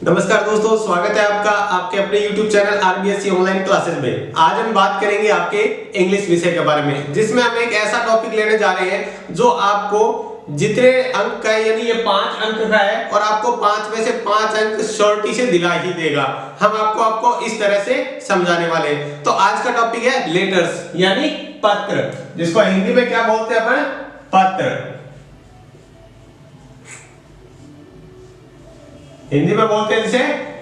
नमस्कार दोस्तों, स्वागत है आपका आपके अपने YouTube channel RBSC online classes में। आज हम बात करेंगे आपके इंग्लिश विषय के बारे में, जिसमें हम एक ऐसा टॉपिक लेने जा रहे हैं जो आपको जितने अंक का है, यानी ये 5 अंक का है और आपको 5 में से 5 अंक श्योरिटी से दिला ही देगा। हम आपको इस तरह से समझाने वाले हैं। तो आज का टॉपिक है लेटर्स, यानी पत्र, जिसको हिंदी में क्या बोलते हैं अपन? पत्र। हिंदी में बोलते हैं इसे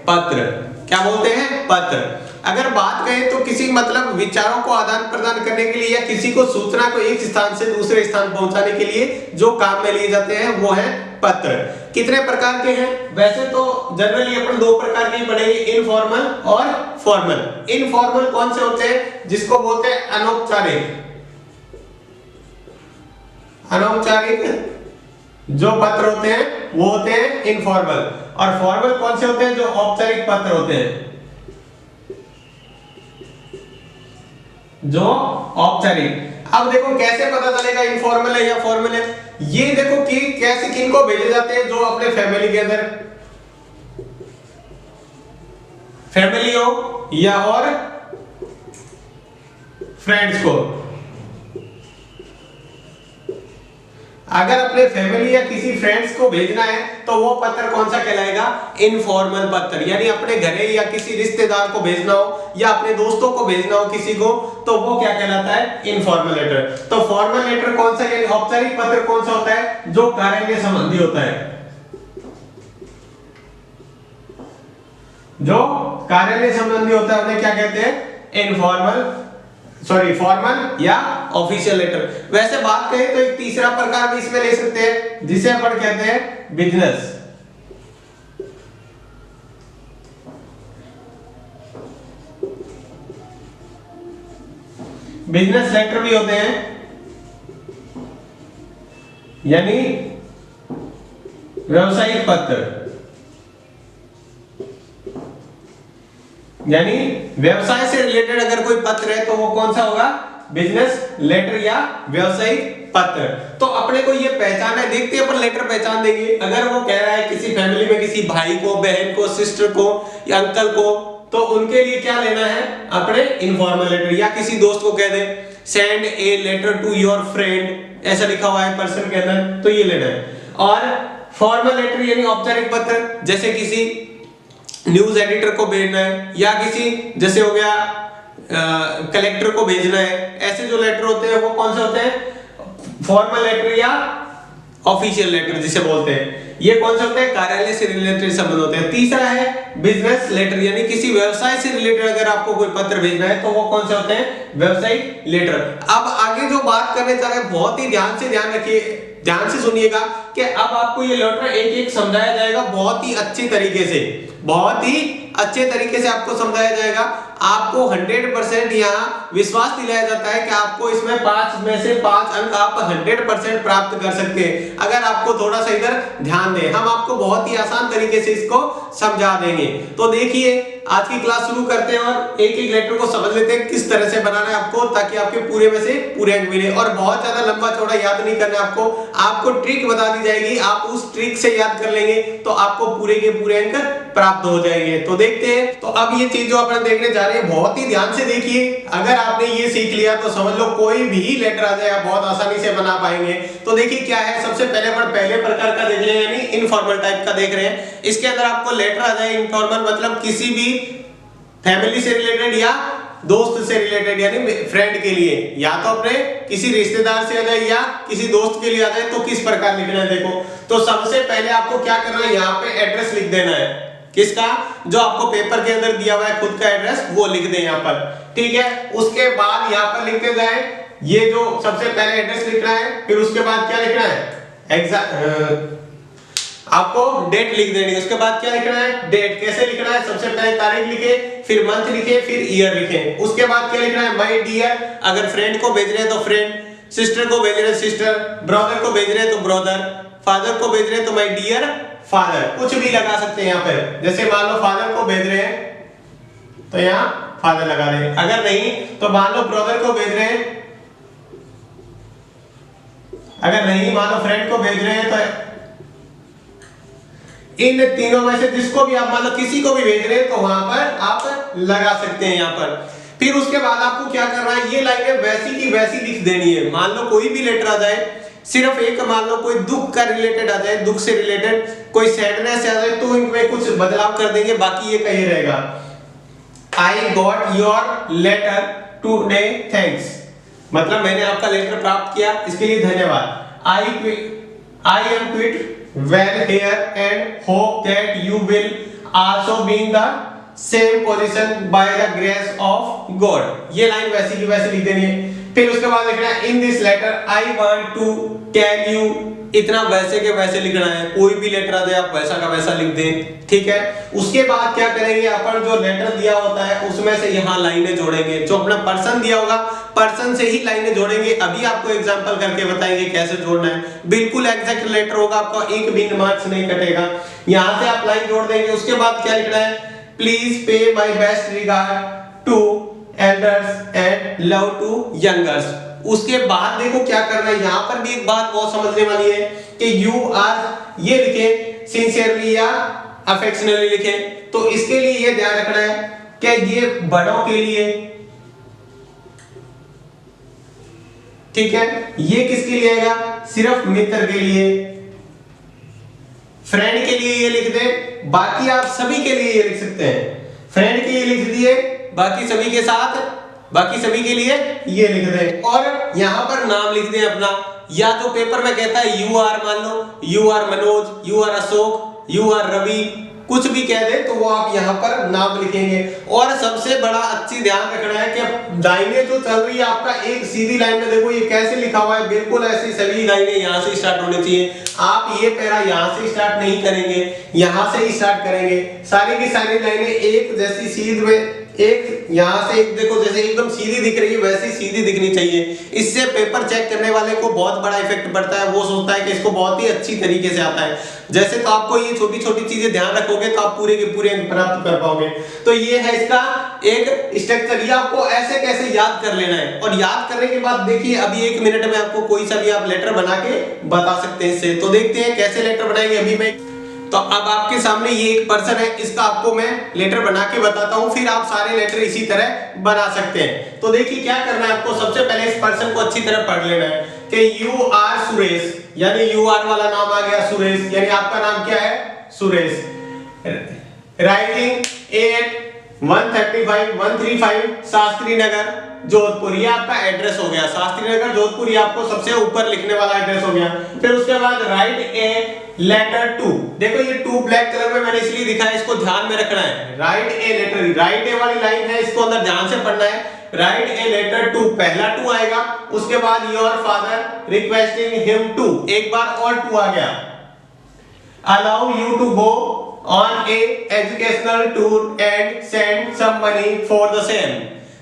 पत्र। क्या बोलते हैं? पत्र। अगर बात करें तो किसी मतलब विचारों को आदान प्रदान करने के लिए या किसी को सूचना को एक स्थान से दूसरे स्थान पहुंचाने के लिए जो काम में लिए जाते हैं वो है पत्र। कितने प्रकार के हैं? वैसे तो जनरली अपन 2 प्रकार के पढ़ेंगे, इनफॉर्मल और फॉर्मल। इनफॉर्मल कौन से होते हैं? जिसको बोलते हैं अनौपचारिक। अनौपचारिक जो पत्र होते हैं वो होते हैं इनफॉर्मल। और फॉर्मल कौन से होते हैं? जो औपचारिक पत्र होते हैं, जो औपचारिक। अब देखो कैसे पता चलेगा इनफॉर्मल है या फॉर्मल है? ये देखो कि कैसे किनको भेजे जाते हैं, जो अपने फैमिली के अंदर फैमिली हो या और फ्रेंड्स को। अगर अपने फैमिली या किसी फ्रेंड्स को भेजना है तो वो पत्र कौन सा कहलाएगा? इनफॉर्मल पत्र। यानी अपने घरे या किसी रिश्तेदार को भेजना हो या अपने दोस्तों को भेजना हो किसी को, तो वो क्या कहलाता है? Informal letter. तो फॉर्मल लेटर कौन सा, यानी औपचारिक पत्र कौन सा होता है? जो कार्यालय संबंधी होता है, जो कार्यालय संबंधी होता है उन्हें क्या कहते हैं? इनफॉर्मल, सॉरी फॉर्मल या ऑफिशियल लेटर। वैसे बात करें तो एक तीसरा प्रकार भी इसमें ले सकते हैं, जिसे अपन कहते हैं बिजनेस। बिजनेस लेटर भी होते हैं, यानी व्यवसायिक पत्र। यानी व्यवसाय से रिलेटेड अगर कोई पत्र है तो वो कौन सा होगा? बिजनेस लेटर या व्यवसायिक पत्र। तो अपने को ये पहचान है, देखते हैं अपन लेटर पहचान देंगे। अगर वो कह रहा है किसी फैमिली में किसी भाई को, बहन को, सिस्टर को या अंकल को, तो उनके लिए क्या लेना है? अपने इनफॉर्मल लेटर। या किसी दोस्त को कह दे send a letter to your friend, ऐसा लिखा हुआ है पर्सन के अंदर, तो ये लेना है। और फॉर्मल लेटर यानी औपचारिक पत्र, जैसे किसी न्यूज एडिटर को भेजना है या किसी, जैसे हो गया कलेक्टर को भेजना है, ऐसे जो लेटर होते हैं वो कौन से होते हैं? फॉर्मल लेटर या ऑफिशियल लेटर जिसे बोलते हैं। ये कौन से होते हैं? कार्यालय से रिलेटेड संबंध होते हैं। तीसरा है बिजनेस लेटर, यानी किसी व्यवसाय से रिलेटेड अगर आपको कोई पत्र भेजना है तो वो कौन से होते हैं? व्यवसायिक लेटर। अब आगे जो बात करने जा रहे हैं बहुत ही ध्यान रखिए, ध्यान से सुनिएगा कि अब आपको ये लेटर एक एक समझाया जाएगा बहुत ही अच्छी तरीके से, बहुत ही अच्छे तरीके से आपको समझाया जाएगा। आपको 100% यहाँ विश्वास दिलाया जाता है कि आपको इसमें 5 में से 5 अंक आप 100% प्राप्त कर सकते हैं अगर आपको थोड़ा सा इधर ध्यान दें। हम आपको बहुत ही आसान तरीके से इसको समझा देंगे। तो देखिए आज की क्लास शुरू करते हैं और एक एक लेटर को समझ लेते हैं किस तरह से बनाना है आपको, ताकि आपके पूरे में से पूरे अंक मिले। और बहुत ज्यादा लंबा चौड़ा याद नहीं करना आपको ट्रिक बता दी जाएगी, आप उस ट्रिक से याद कर लेंगे तो आपको पूरे के पूरे अंक प्राप्त हो जाएंगे। तो देखते हैं। तो अब ये चीज जो अपन देखने जा रहे हैं बहुत ही ध्यान से देखिए। अगर आपने ये सीख लिया तो समझ लो कोई भी लेटर आ जाए आप बहुत आसानी से बना पाएंगे। तो देखिए क्या है, सबसे पहले अपन पहले प्रकार का देख लें, यानी इनफॉर्मल टाइप का देख रहे हैं। इसके अंदर आपको लेटर आ जाए इनफॉर्मल, मतलब किसी भी फैमिली से रिलेटेड या दोस्त से रिलेटेड, यानी फ्रेंड के लिए, या तो अपने किसी रिश्तेदार से आ जाए या किसी दोस्त के लिए आ जाए। तो किस प्रकार लिखना है देखो। तो सबसे पहले आपको क्या करना है, यहाँ पे एड्रेस लिख देना है। किसका? जो आपको पेपर के अंदर दिया हुआ है खुद का एड्रेस, वो लिख दें यहाँ पर, ठीक है। उसके बाद यहाँ पर लिखते जाए, ये जो सबसे पहले एड्रेस लिखना है, फिर उसके बाद क्या लिखना है? आपको डेट लिख देनी है। उसके बाद क्या लिखना है? डेट। कैसे लिखना है? सबसे पहले तारीख लिखे, फिर मंथ लिखे, फिर ईयर लिखे। उसके बाद क्या लिखना है? My dear. अगर फ्रेंड को भेज रहे हैं तो फ्रेंड, सिस्टर को भेज रहे हैं सिस्टर, ब्रदर को भेज रहे हैं तो ब्रदर, फादर को भेज रहे हैं तो माय डियर फादर। कुछ भी लगा सकते हैं यहाँ पर। जैसे मान लो फादर को भेज रहे हैं तो यहाँ फादर लगा रहे हैं। अगर नहीं तो मान लो ब्रदर को भेज रहे हैं, अगर नहीं मान लो फ्रेंड को भेज रहे हैं तो इन तीनों में से जिसको भी आप मान लो किसी को भी भेज रहे हैं तो वहां पर आप लगा सकते हैं यहाँ पर। फिर उसके बाद आपको क्या करना है, ये लाइनें वैसी की वैसी लिख देनी है। मान लो कोई भी लेटर आ जाए, सिर्फ एक मान लो कोई दुख का रिलेटेड आ जाए, दुख से रिलेटेड कोई सैडनेस आ जाए तो इनमें कुछ बदलाव कर देंगे, बाकी ये कहीं रहेगा। I got your letter today thanks, मतलब मैंने आपका लेटर प्राप्त किया, इसके लिए धन्यवाद। I am quite well here and hope that you will also be in the same position by the grace of God. ये लाइन वैसी की वैसी लिख देनी है। फिर उसके बाद लिखना है in this letter I want to tell you, इतना वैसे के वैसे लिखना है, कोई भी लेटर आ जाए आप वैसा का वैसा लिख दें, ठीक है। उसके बाद क्या करेंगे, अपन जो लेटर दिया होता है उसमें से यहाँ लाइनें जोड़ेंगे, जो अपना पर्सन दिया होगा पर्सन से ही लाइनें जोड़ेंगे। अभी आपको एग्जांपल करके बताएंगे कैसे जोड़ना है, बिल्कुल एग्जैक्ट लेटर होगा, आपका एक भी मार्क्स नहीं कटेगा। यहाँ से आप लाइन जोड़ देंगे। उसके बाद क्या लिखना है, please pay my best regard to elders and love to youngers. उसके बाद देखो क्या करना है, यहाँ पर भी एक बात बहुत समझने वाली है कि यू आर ये लिखे सिंसियरली या अफेक्शनली लिखे, तो इसके लिए ये ध्यान रखना है कि ये बड़ों के लिए, ठीक है, ये किसके लिए आएगा, सिर्फ मित्र के लिए, फ्रेंड के लिए ये लिख दे, बाकी आप सभी के लिए ये लिख सकते हैं। फ्रेंड के लिए लिख दिए, बाकी सभी के साथ, बाकी सभी के लिए ये लिख दें। और यहां पर नाम लिख दें अपना, या जो पेपर में कहता है यू आर, मान लो you are Manoj, you are Ashok, you are Ravi, कुछ भी कह दे तो वो आप यहाँ पर नाम लिखेंगे। और सबसे बड़ा अच्छी ध्यान रखना है कि लाइनें जो चल रही है आपका एक सीधी लाइन में, देखो ये कैसे लिखा हुआ है, बिल्कुल ऐसी सभी लाइनें यहाँ से स्टार्ट होनी चाहिए। आप ये पैरा यहाँ से स्टार्ट नहीं करेंगे, यहाँ से ही स्टार्ट करेंगे। सारी की सारी लाइनें एक जैसी सीध में, एक यहाँ से एक देखो जैसे एकदम सीधी दिख रही है वैसी सीधी दिखनी चाहिए। इससे पेपर चेक करने वाले को बहुत बड़ा इफेक्ट पड़ता है, वो सोचता है कि इसको बहुत ही अच्छी तरीके से आता है। जैसे तो आपको ये छोटी छोटी चीजें ध्यान रखोगे तो आप पूरे के पूरे अंक प्राप्त कर पाओगे। तो ये है इसका एक स्ट्रक्चर, ये आपको ऐसे कैसे याद कर लेना है। और याद करने के बाद देखिए अभी 1 मिनट में आपको कोई सा भी आप लेटर बना के बता सकते हैं इससे। तो देखते हैं कैसे लेटर बनाएंगे अभी मैं। तो अब आपके सामने ये एक पर्सन है, इसका आपको मैं लेटर बना के बताता हूं, फिर आप सारे लेटर इसी तरह बना सकते हैं। तो देखिए क्या करना है आपको, सबसे पहले इस पर्सन को अच्छी तरह पढ़ लेना है कि यू आर सुरेश, यानी यू आर वाला नाम आ गया सुरेश, यानी आपका नाम क्या है, सुरेश। राइटिंग एट 135 शास्त्री नगर जोधपुर, ये आपका एड्रेस हो गया। शास्त्री नगर जोधपुर, ये आपको सबसे ऊपर लिखने वाला एड्रेस हो गया। फिर उसके बाद राइट ए लेटर टू, देखो ये टू ब्लैक कलर में मैंने इसलिए दिखा है, इसको ध्यान में रखना है। Write a letter, write a वाली लाइन है, इसको अंदर ध्यान से पढ़ना है। राइट ए लेटर टू, पहला टू आएगा, उसके बाद your father requesting him to, एक बार और टू आ गया। Allow you to go on a educational tour and send some money for the same.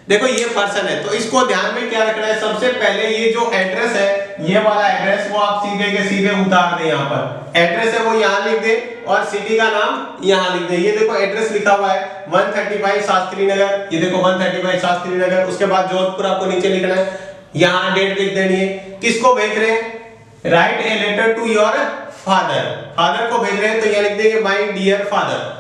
देखो ये पर्सन है, तो इसको ध्यान में क्या रखना है, सबसे पहले ये जो एड्रेस है, ये वाला एड्रेस वो आप सीधे के सीधे उतार दें। यहाँ पर एड्रेस है वो यहाँ लिख दे और सिटी का नाम यहाँ लिख दे। ये देखो एड्रेस लिखा हुआ है 135 शास्त्री नगर, ये देखो 135 शास्त्री नगर। उसके बाद जोधपुर आपको नीचे लिखना है, यहाँ डेट लिख देनी है। किसको भेज रहे हैं, write a letter to your father, father को भेज रहे हैं तो यहाँ लिख देंगे माय डियर फादर।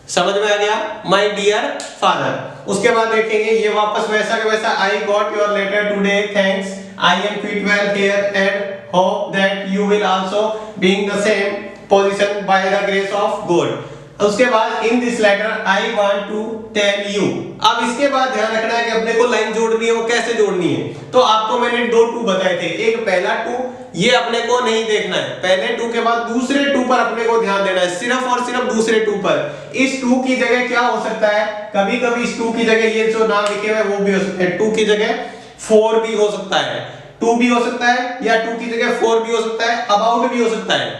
समझ में आ गया, माय डियर फादर। उसके बाद देखेंगे ये वापस वैसा का वैसा, I got your letter today thanks, I am quite well here and hope that you will also be in the same position by the grace of God. उसके बाद in this letter I want to tell you. अब इसके बाद ध्यान रखना है कि अपने को लाइन जोड़नी है, वो कैसे जोड़नी है। तो आपको मैंने 2 टू बताए थे, एक पहला टू, ये अपने को नहीं देखना है, पहले टू के बाद दूसरे टू पर अपने को ध्यान देना है, सिर्फ और सिर्फ दूसरे टू पर। इस टू की जगह क्या हो सकता है, कभी कभी इस टू की जगह ये जो नाम लिखे हुए वो भी हो सकता है, टू की जगह 4 भी हो सकता है, 2 भी हो सकता है, या 2 की जगह 4 भी हो सकता है, अबाउट भी हो सकता है,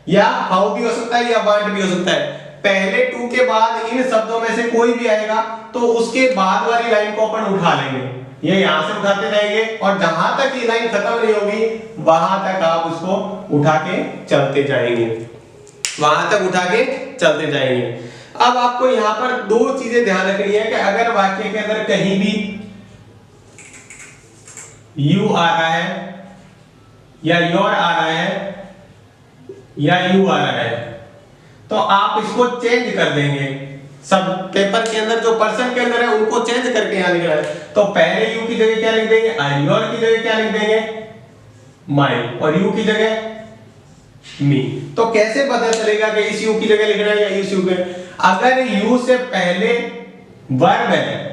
या हाउ भी हो सकता है, या वांट भी हो सकता है। पहले टू के बाद इन शब्दों में से कोई भी आएगा तो उसके बाद वाली लाइन को अपन उठा लेंगे, ये यहां से उठाते जाएंगे और जहां तक ये लाइन खत्म नहीं होगी वहां तक आप उसको उठा के चलते जाएंगे, वहां तक उठा के चलते जाएंगे। अब आपको यहां पर 2 चीजें ध्यान रखनी है कि अगर वाक्य के अंदर कहीं भी यू आ रहा है या योर आ रहा है या यू आ रहा है, तो आप इसको चेंज कर देंगे, सब पेपर के अंदर जो पर्सन के अंदर है उनको चेंज करके यहाँ लिखना है। तो पहले यू की जगह क्या लिख देंगे, आई, योर की जगह क्या लिख देंगे, माई, और यू की जगह मी। तो कैसे पता चलेगा कि इस यू की जगह लिखना है या इस यू के, अगर यू से पहले वर्ब है,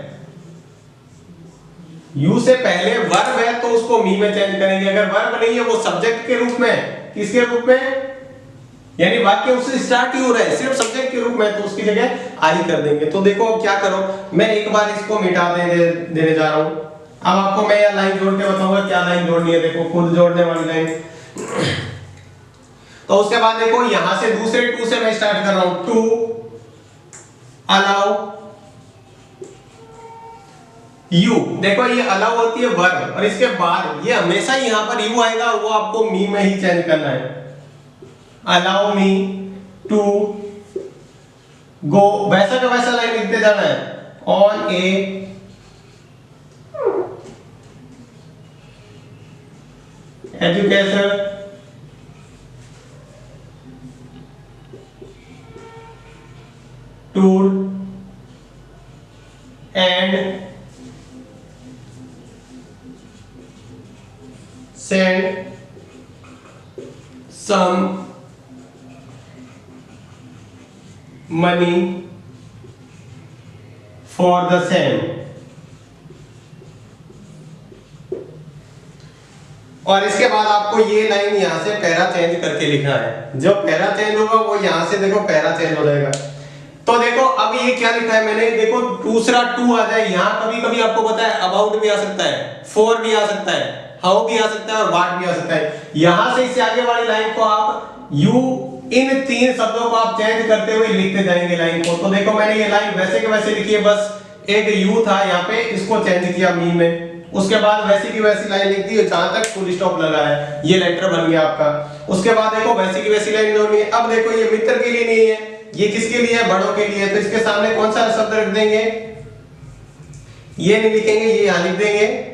यू से पहले वर्ब है तो उसको मी में चेंज करेंगे, अगर वर्ब नहीं है वो सब्जेक्ट के रूप में, किसके रूप में, यानी वाक्य उससे स्टार्ट ही हो रहा है सिर्फ सब्जेक्ट के रूप में, तो उसकी जगह आई कर देंगे। तो देखो अब क्या करो, मैं एक बार इसको मिटा देने जा रहा हूं। अब आपको मैं यह लाइन जोड़ के बताऊंगा क्या लाइन जोड़नी है, देखो खुद जोड़ने वाली लाइन। तो उसके बाद देखो यहां से दूसरे टू से मैं स्टार्ट कर रहा हूं, टू अलाउ यू। देखो ये अलाउ होती है वर्ब, और इसके बाद ये हमेशा यहां पर यू आएगा, वो आपको मी में ही चेंज करना है। अलाउ मी टू गो, वैसा का वैसा लाइन लिखते जाना है, on A education tour and send some money for the same। और इसके बाद आपको ये लाइन यहां से पैरा चेंज करके लिखना है, जो पैरा चेंज होगा वो यहां से देखो पैरा चेंज हो जाएगा। तो देखो अब ये क्या लिखा है मैंने, देखो दूसरा टू आ जाए, यहां कभी कभी आपको पता है अबाउट भी आ सकता है, फॉर भी आ सकता है, हाउ भी आ सकता है और व्हाट भी आ सकता है। यहां से इससे आगे वाली लाइन को आप यू, इन तीन शब्दों को आप चेंज करते हुए लिखते जाएंगे लाइन को। तो देखो मैंने ये लाइन वैसे के वैसे लिखी है, बस एक यू था यहाँ पे, इसको चेंज किया मी में, उसके बाद वैसी की वैसी लाइन लिख दी जहां तक फुल स्टॉप लगा है, ये लेटर बन गया आपका। उसके बाद देखो वैसी की वैसी लाइन जोड़नी है। अब देखो ये मित्र के लिए नहीं है, ये किसके लिए है, बड़ों के लिए, तो इसके सामने कौन सा शब्द रख देंगे, ये नहीं लिखेंगे, ये यहां लिख देंगे।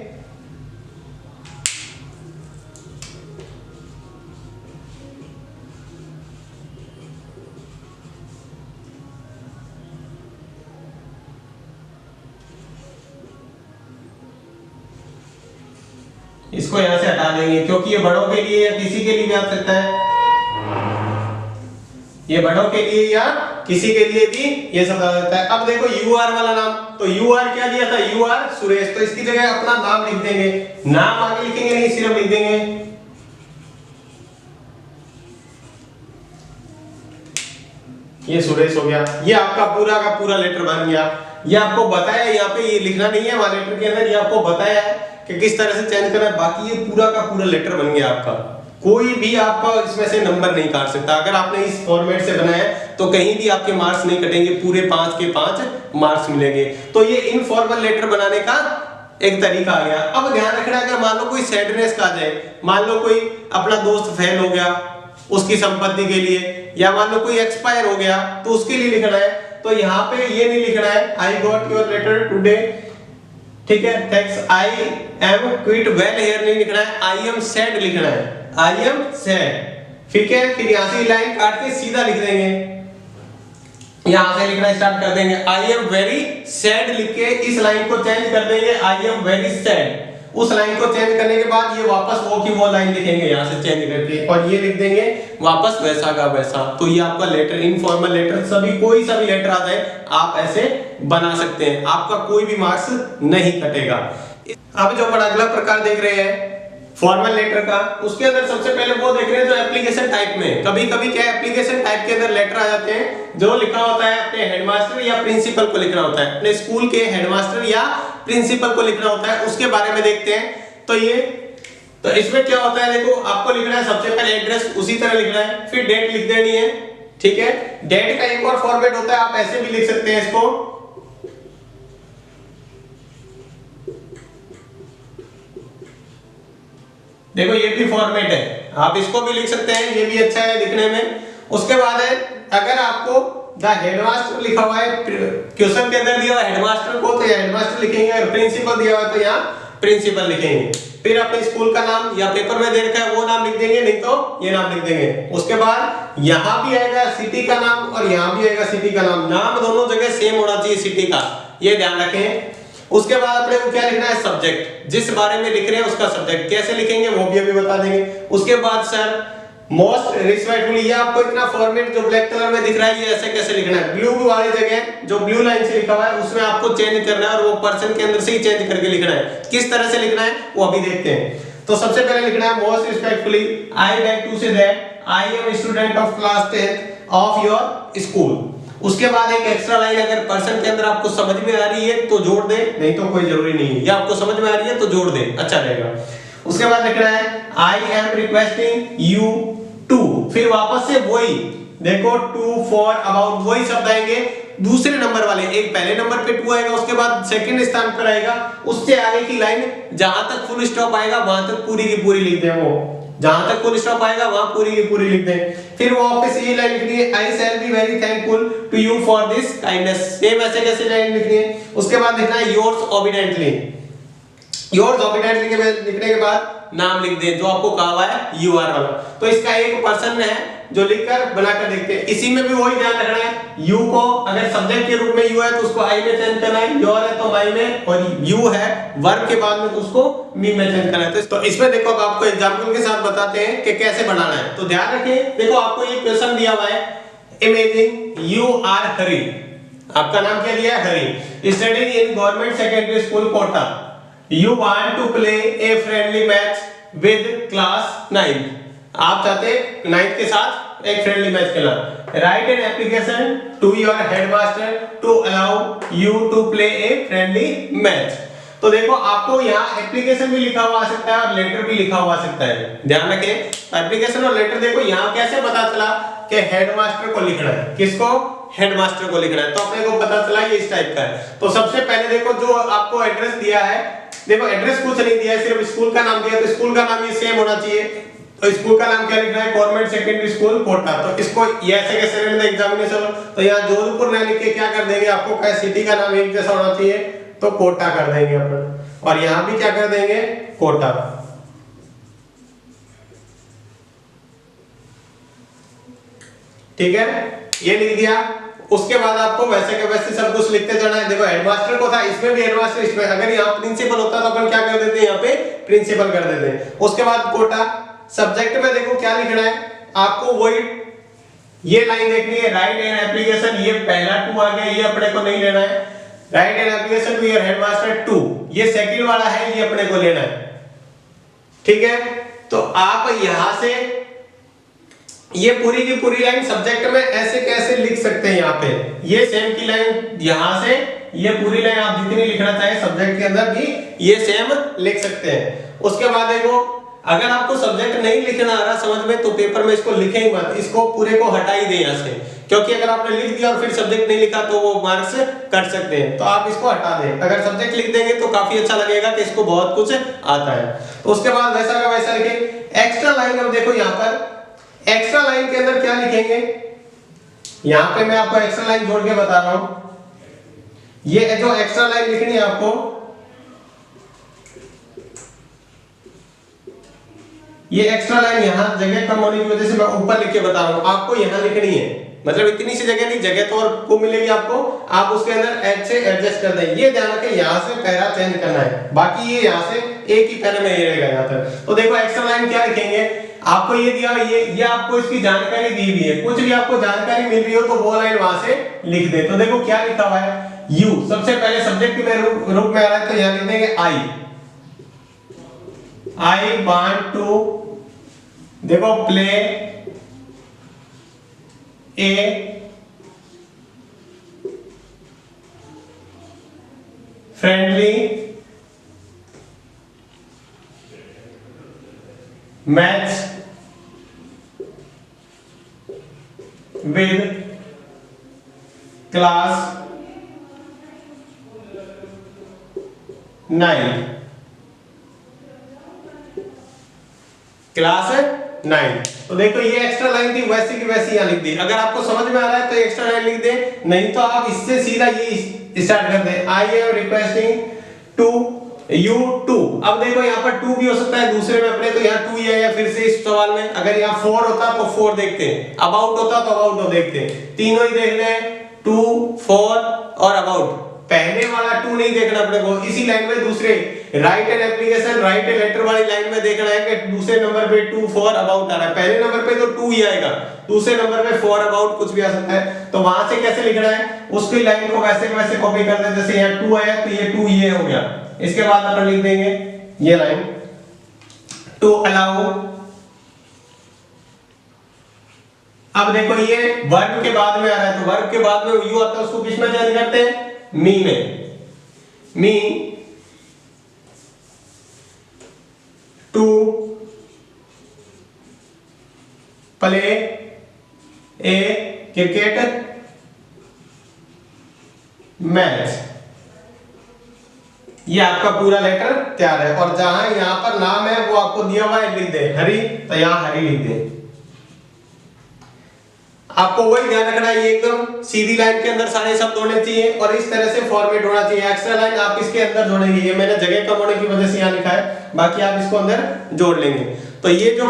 इसको यहां से हटा देंगे क्योंकि ये बड़ों के लिए या किसी के लिए भी आ सकता है, ये बड़ों के लिए या किसी के लिए भी ये सब आ सकता है। अब देखो यू आर वाला नाम, तो यू आर क्या दिया था, यू आर सुरेश, तो इसकी जगह अपना नाम लिख देंगे, नाम आगे लिखेंगे नहीं, सिर्फ लिख देंगे ये सुरेश हो गया। ये आपका पूरा का पूरा लेटर बन गया। ये आपको बताया, यहाँ पे ये लिखना नहीं है वहां लेटर के अंदर, ये आपको बताया है कि किस तरह से चेंज करना है, बाकी ये पूरा का पूरा लेटर बन गया आपका। कोई भी आपका इसमें से नंबर नहीं काट सकता। अगर आपने इस फॉर्मेट से बनाया है तो कहीं भी आपके मार्क्स नहीं कटेंगे, पूरे 5 के 5 मार्क्स मिलेंगे। तो ये इनफॉर्मल लेटर बनाने का एक तरीका आ गया। अब ध्यान रखना, अगर मान लो कोई सैडनेस का आ जाए, मान लो कोई अपना दोस्त फेल हो गया उसकी संपत्ति के लिए, या मान लो कोई एक्सपायर हो गया तो उसके लिए लिखना है, तो यहाँ पे ये नहीं लिखना है I got your letter today, ठीक है, thanks, I am quite well here नहीं लिखना है, आई एम सैड लिखना है, आई एम सैड, ठीक है। फिर यहाँ से लाइन काट के सीधा लिख देंगे, यहां से लिखना स्टार्ट कर देंगे, आई एम वेरी सैड लिख के इस लाइन को चेंज कर देंगे, आई एम वेरी सैड। उस लाइन को चेंज करने के बाद ये वापस वो की वो लाइन लिखेंगे यहाँ से चेंज करके, और ये लिख देंगे वापस वैसा का वैसा। तो ये आपका लेटर, इनफॉर्मल लेटर, सभी कोई सा भी लेटर आ जाए आप ऐसे बना सकते हैं, आपका कोई भी मार्क्स नहीं कटेगा। अब जो अपन अगला प्रकार देख रहे हैं फॉर्मल लेटर का, उसके अंदर सबसे पहले वो देख रहे हैं जो एप्लीकेशन टाइप में। कभी कभी क्या एप्लीकेशन टाइप के अंदर लेटर आ जाते हैं जो लिखा होता है अपने हेडमास्टर या प्रिंसिपल को लिखना होता है, अपने स्कूल के हेडमास्टर या प्रिंसिपल को लिखना होता है, उसके बारे में देखते हैं। तो इसमें क्या होता है, देखो आपको लिखना है सबसे पहले एड्रेस उसी तरह लिखना है, फिर डेट लिख देनी है, ठीक है। डेट का एक और फॉर्मेट होता है, आप ऐसे भी लिख सकते हैं इसको, देखो ये भी फॉर्मेट है, आप इसको भी लिख सकते हैं, ये भी अच्छा है लिखने में। उसके बाद है, अगर आपको द हेडमास्टर लिखा हुआ है क्वेश्चन के अंदर दिया हुआ हेडमास्टर को, तो हेडमास्टर लिखेंगे, अगर प्रिंसिपल दिया हुआ है तो यहाँ प्रिंसिपल लिखेंगे। फिर अपने स्कूल का नाम या पेपर में दे रखा है वो नाम लिख देंगे, नहीं तो ये नाम लिख देंगे। उसके बाद यहाँ भी आएगा सिटी का नाम और यहाँ भी आएगा सिटी का नाम। नाम दोनों जगह सेम होना चाहिए सिटी का, ये ध्यान रखें। उसके बाद अपने को क्या लिखना है, सब्जेक्ट, जिस बारे में लिख रहे हैं उसका सब्जेक्ट कैसे लिखेंगे वो भी अभी बता देंगे। उसके बाद सर मोस्ट रिस्पेक्टफुली, ये आपको इतना फॉर्मेट जो ब्लैक कलर में दिख रहा है ये ऐसे कैसे लिखना है, ब्लू वाली जगह जो ब्लू लाइन से लिखा हुआ है उसमें आपको चेंज करना है और वो पर्सन के अंदर से ही चेंज करके लिखना है। किस तरह से लिखना है वो अभी देखते हैं। तो सबसे पहले लिखना है most respectfully I beg to say that I am student of class 10th of your school. उसके बाद एक एक्स्ट्रा लाइन अगर पर्सन के अंदर आपको समझ में आ रही है तो जोड़ दे, नहीं तो कोई जरूरी नहीं है, या आपको समझ में आ रही है तो जोड़ दे, अच्छा रहेगा। उसके बाद लिखना है I am requesting you to, फिर वापस से वही देखो टू फॉर अबाउट वही शब्द आएंगे दूसरे नंबर वाले, एक पहले नंबर पे टू आएगा उसके बाद सेकंड स्थान पर आएगा, उससे आगे की लाइन जहां तक फुल स्टॉप आएगा वहां तक पूरी की पूरी लिख दें, वो जहां तक फुल स्टॉप आएगा वहां पूरी की पूरी लिख दें। फिर वो वापस ये लाइन लिखनी है I shall be very thankful to you for this kindness, same ऐसे कैसे लाइन लिखनी है। उसके बाद लिखना है योर्स ओबीडिएंटली, योर्स ओबीडिएंटली के बाद लिखने के बाद नाम लिख दें जो आपको कहा हुआ है यू आर वाला। तो इसका एक पर्सन है जो लिखकर बनाकर देखते हैं। इसी में भी वही ध्यान रखना है, यू को अगर सब्जेक्ट के रूप में यू है तो उसको आई में चेंज करना है, योर है तो माई में, और यू है वर्ब के बाद में तो उसको मी में चेंज करना है। तो इसमें देखो अब आपको एग्जांपल के साथ बताते हैं कि कैसे बनाना है। तो ध्यान रखें, देखो आपको ये क्वेश्चन दिया हुआ है, इमेजिन यू आर हरी, आपका नाम क्या दिया है Hari, studying in government secondary school Kota, you want to play a friendly match with class 9, आप चाहते 9th के साथ एक फ्रेंडली मैच खेलना। Write an application to your headmaster to allow you to play a friendly match. तो देखो आपको यहाँ एप्लीकेशन भी लिखा हुआ आ सकता है और लेटर भी लिखा हुआ आ सकता है, ध्यान रखें। एप्लीकेशन और लेटर देखो यहाँ कैसे पता चला कि हेडमास्टर को लिखना है, किसको, हेडमास्टर को लिखना है, तो अपने को पता चला ये इस टाइप का है। तो सबसे पहले देखो जो आपको एड्रेस दिया है, देखो एड्रेस कुछ नहीं दिया है, सिर्फ स्कूल का नाम दिया है, तो स्कूल का नाम ये सेम होना चाहिए। तो स्कूल का नाम क्या लिखना है, गवर्नमेंट सेकेंडरी स्कूल कोटा। तो इसको ये ऐसे कैसे रहने एग्जामिनेशन, तो यहाँ जोधपुर न लिख के क्या कर देंगे, आपको क्या सिटी का नाम एक जैसा होना चाहिए तो कोटा कर देंगे अपन, और यहाँ भी क्या कर देंगे कोटा। ठीक है, ये लिख दिया। उसके बाद आपको वैसे के वैसे सब कुछ लिखते जाना है। देखो हेडमास्टर को था, इसमें भी हेडमास्टर, इसमें अगर यहाँ प्रिंसिपल होता तो अपन क्या कर देते हैं, यहाँ पे प्रिंसिपल कर देते हैं। उसके बाद कोटा। सब्जेक्ट में देखो क्या लिखना है, आपको वही ये लाइन देखनी है, राइट एन एप्लीकेशन, ये पहला टू आ गया, ये अपने को नहीं लेना है। Write an application to your headmaster to, ये सेकंड वाला है, ये अपने को लेना है। ठीक है, तो आप यहां से ये पूरी की पूरी लाइन सब्जेक्ट में ऐसे कैसे लिख सकते हैं, यहाँ पे ये सेम की लाइन यहां से ये पूरी लाइन आप जितनी लिखना चाहे सब्जेक्ट के अंदर भी ये सेम लिख सकते हैं। उसके बाद देखो अगर आपको सब्जेक्ट नहीं लिखना आ रहा समझ में तो पेपर में इसको लिखें ही मत, इसको पूरे को हटा ही दें यहाँ से, क्योंकि अगर आपने लिख दिया और फिर सब्जेक्ट नहीं लिखा तो वो मार्क्स कट सकते हैं, तो आप इसको हटा दें। अगर सब्जेक्ट लिख देंगे तो काफी अच्छा लगेगा कि इसको बहुत कुछ आता है। तो उसके बाद वैसा का वैसा लिखें। एक्स्ट्रा लाइन अब देखो यहाँ पर एक्स्ट्रा लाइन के अंदर क्या लिखेंगे, यहाँ पे मैं आपको एक्स्ट्रा लाइन जोड़ के बता रहा हूं। ये जो एक्स्ट्रा लाइन लिखनी है आपको, ये एक्स्ट्रा लाइन यहाँ जगह कम होने की वजह से मैं ऊपर लिख के बता रहा हूँ, आपको यहाँ लिखनी है, मतलब इतनी सी जगह नहीं, जगह तो और को मिलेगी आपको, आप उसके अंदर एड से एडजस्ट कर दें। ये ध्यान रखें यहाँ से पैरा चेंज करना है, बाकी ये यहाँ से एक ही पैरा में रहेगा यहाँ तक। तो देखो एक्स्ट्रा लाइन क्या लिखेंगे, आपको ये दिया, ये आपको इसकी जानकारी दी हुई है, कुछ भी आपको जानकारी मिल रही हो तो वो लाइन वहां से लिख दे। तो देखो क्या लिखा हुआ है, यू सबसे पहले सब्जेक्ट के रूप में आ रहा है तो यहाँ लिख देंगे आई वांट टू देखो play a friendly match with class 9, class 9। तो देखो ये एक्स्ट्रा लाइन थी, वैसी की वैसी यहां लिख दी। अगर आपको समझ में आ रहा है तो एक्स्ट्रा लाइन लिख दे, नहीं तो आप इससे सीधा ये स्टार्ट कर दे। I am requesting to U2। अब देखो यहाँ पर 2 भी हो सकता है दूसरे में अपने, तो यहाँ 2 ही है या फिर से इस सवाल में। अगर यहाँ 4 होता तो 4 देखते हैं, अबाउट होता तो अबाउट देखते हैं, तीनों ही देख रहे हैं 2, 4 और अबाउट। पहले वाला 2 नहीं देखना अपने को, इसी लाइन में दूसरे write an application write a letter वाली लाइन में देखना है कि दूसरे नंबर पे 2, 4 अबाउट आ रहा है। पहले नंबर पे तो 2 ही आएगा, दूसरे नंबर पे 4 अबाउट कुछ भी आ सकता है। तो वहां से कैसे लिखना है, उसकी लाइन को वैसे के वैसे कॉपी कर दें। जैसे यहाँ 2 आया तो ये 2 ये हो गया, इसके बाद अपन लिख देंगे ये लाइन टू अलाउ। अब देखो ये वर्ब के बाद में आ रहा है, तो वर्ब के बाद में यू आता है, उसको किस में चेंज करते हैं, मी में। Me to play a cricket match. ये आपका पूरा लेटर तैयार है। और जहां यहां पर नाम है वो आपको दिया हुआ है, लिख दे हरी, तो यहां हरी लिख दे। आपको वही ध्यान रखना है, ये एकदम सीधी लाइन के अंदर सारे शब्द होने चाहिए और इस तरह से फॉर्मेट होना चाहिए। एक्स्ट्रा लाइन आप इसके अंदर जोड़ेंगे, ये मैंने जगह कम होने की वजह से यहाँ लिखा है, बाकी आप इसको अंदर जोड़ लेंगे। तो ये जो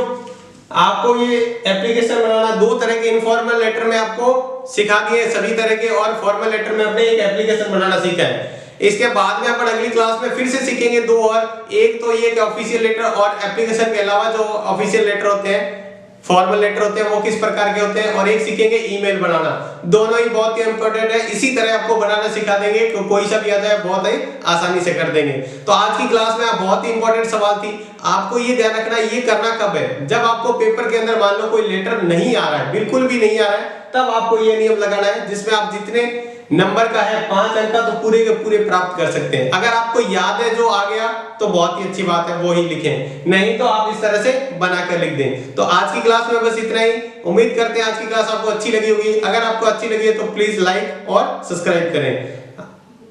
आपको ये एप्लीकेशन बनाना, 2 तरह के इनफॉर्मल लेटर में आपको सिखा दिए सभी तरह के, और फॉर्मल लेटर में अपने एक एप्लीकेशन बनाना सीखा है। इसके बाद में अपन अगली क्लास में फिर से सीखेंगे 2 और, एक तो ये ऑफिशियल लेटर और एप्लीकेशन के अलावा जो ऑफिशियल लेटर होते हैं, फॉर्मल लेटर होते हैं, वो किस प्रकार के होते हैं, और एक सीखेंगे ईमेल बनाना। दोनों ही बहुत ही इंपॉर्टेंट है, इसी तरह आपको बनाना सिखा देंगे, कोई सा भी आता है बहुत ही आसानी से कर देंगे। तो आज की क्लास में बहुत ही इंपॉर्टेंट सवाल थी, आपको ये ध्यान रखना ये करना कब है, जब आपको पेपर के अंदर मान लो कोई लेटर नहीं आ रहा है, बिल्कुल भी नहीं आ रहा है, तब आपको ये नियम लगाना है जिसमें आप जितने नंबर का है 5 अंक का तो पूरे के पूरे प्राप्त कर सकते हैं। अगर आपको याद है जो आ गया तो बहुत ही अच्छी बात है, वो ही लिखें, नहीं तो आप इस तरह से बनाकर लिख दें। तो आज की क्लास में बस इतना ही। उम्मीद करते हैं आज की क्लास आपको अच्छी लगी होगी। अगर आपको अच्छी लगी है तो प्लीज लाइक और सब्सक्राइब करें।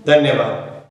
धन्यवाद।